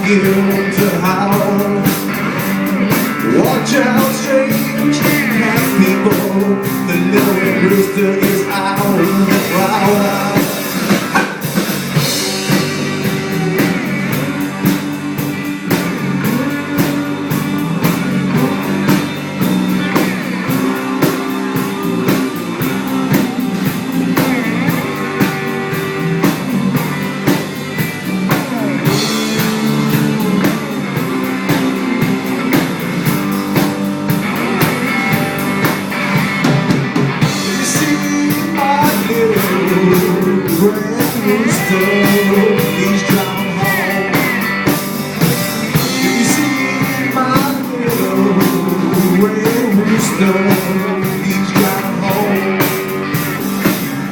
begin to howl. Watch out, strange cat people, the little red rooster is howling the crowd out. Red rooster, he's driving home. You see my little red rooster, he's driving home.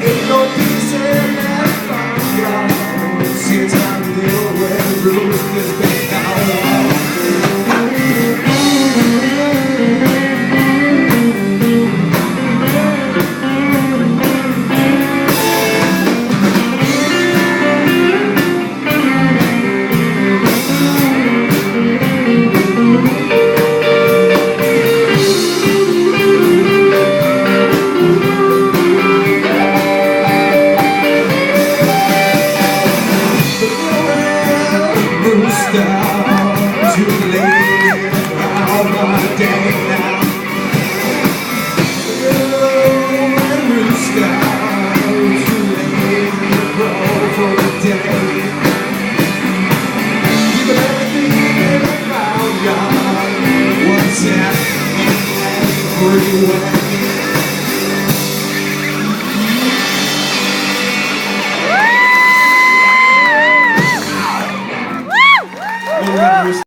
Ain't no peace in that farmyard since my little red rooster's been gone. Too late, all my day now. Red rooster, too late to grow for the day. Keep everything in the crowd yard. What's that freeway?